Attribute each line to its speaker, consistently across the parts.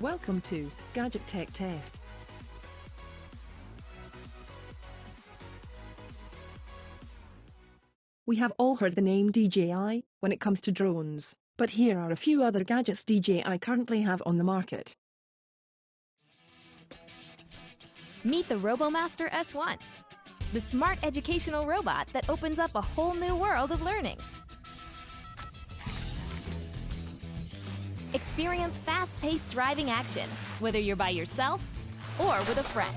Speaker 1: Welcome to Gadget Tech Test. We have all heard the name DJI when it comes to drones, but here are a few other gadgets DJI currently have on the market.
Speaker 2: Meet the RoboMaster S1, the smart educational robot that opens up a whole new world of learning. Experience fast-paced driving action, whether you're by yourself or with a friend.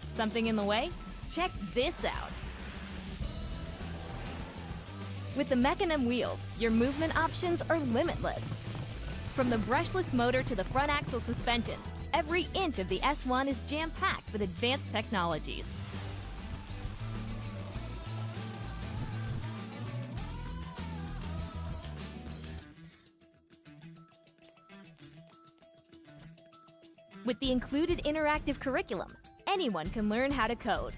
Speaker 2: Something in the way? Check this out. With the Mechanim wheels, your movement options are limitless. From the brushless motor to the front axle suspension, every inch of the S1 is jam-packed with advanced technologies. With the included interactive curriculum, anyone can learn how to code.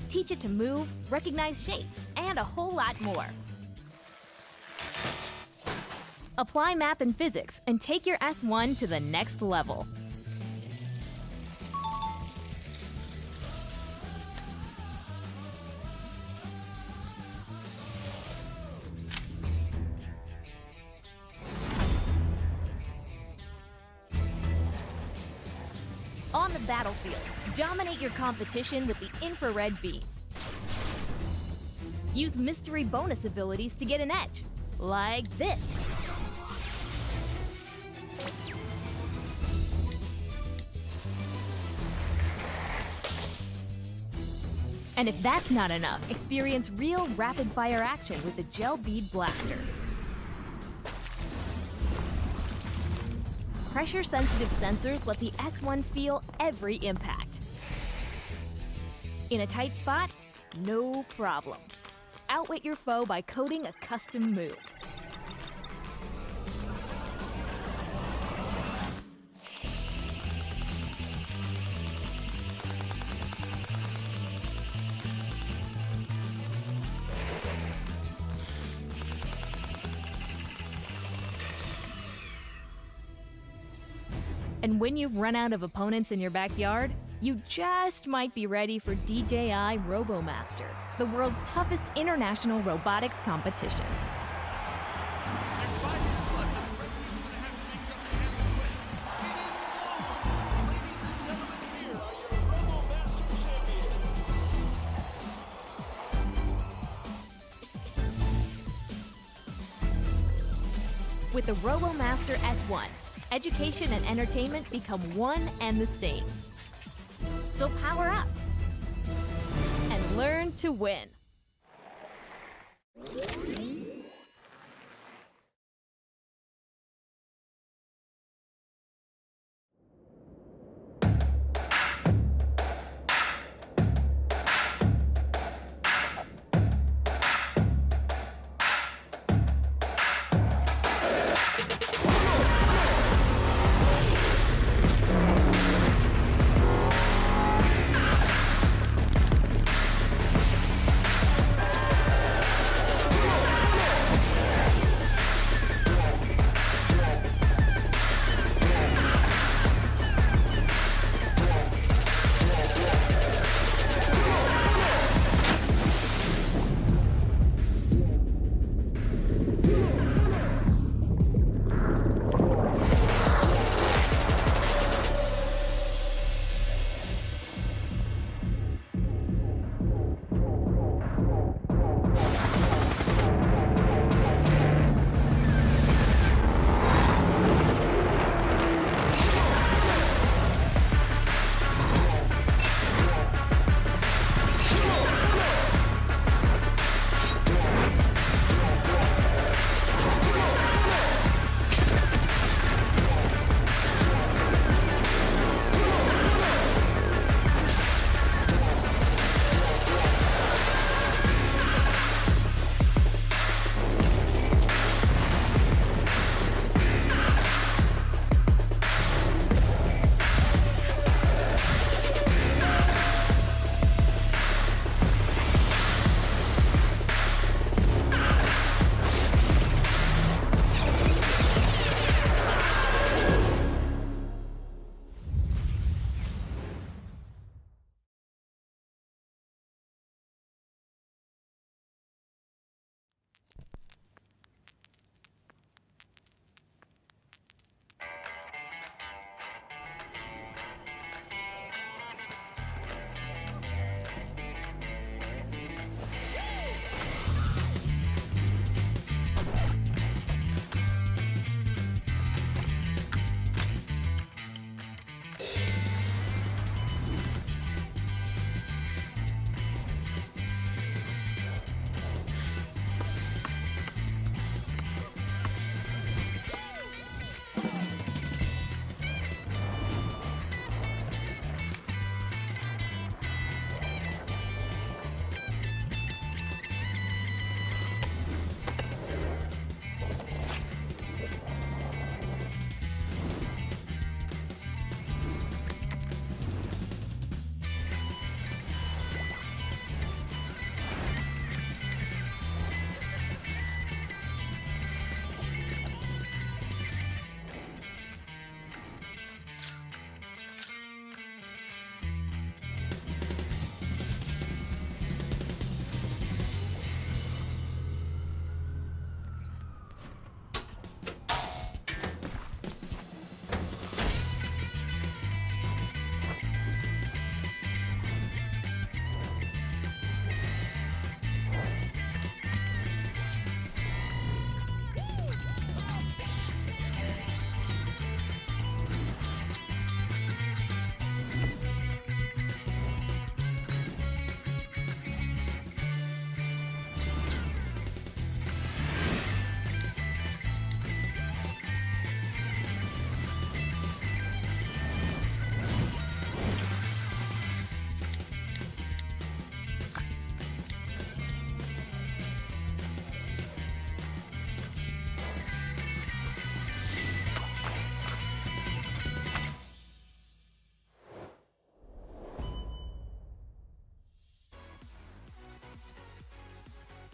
Speaker 2: Teach it to move, recognize shapes, and a whole lot more. Apply math and physics and take your S1 to the next level. On the battlefield, dominate your competition with the infrared beam. Use mystery bonus abilities to get an edge, like this. And if that's not enough, experience real rapid-fire action with the Gel Bead Blaster. Pressure-sensitive sensors let the S1 feel every impact. In a tight spot? No problem. Outwit your foe by coding a custom move. And when you've run out of opponents in your backyard, you just might be ready for DJI RoboMaster, the world's toughest international robotics competition.
Speaker 3: There's 5 minutes left, and the referee is going to have to make something happen quick. It is over. Ladies and gentlemen, here are your RoboMaster champions.
Speaker 2: With the RoboMaster S1, education and entertainment become one and the same. So power up and learn to win.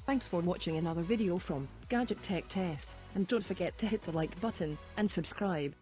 Speaker 1: Thanks for watching another video from Gadget Tech Test, and don't forget to hit the like button and subscribe.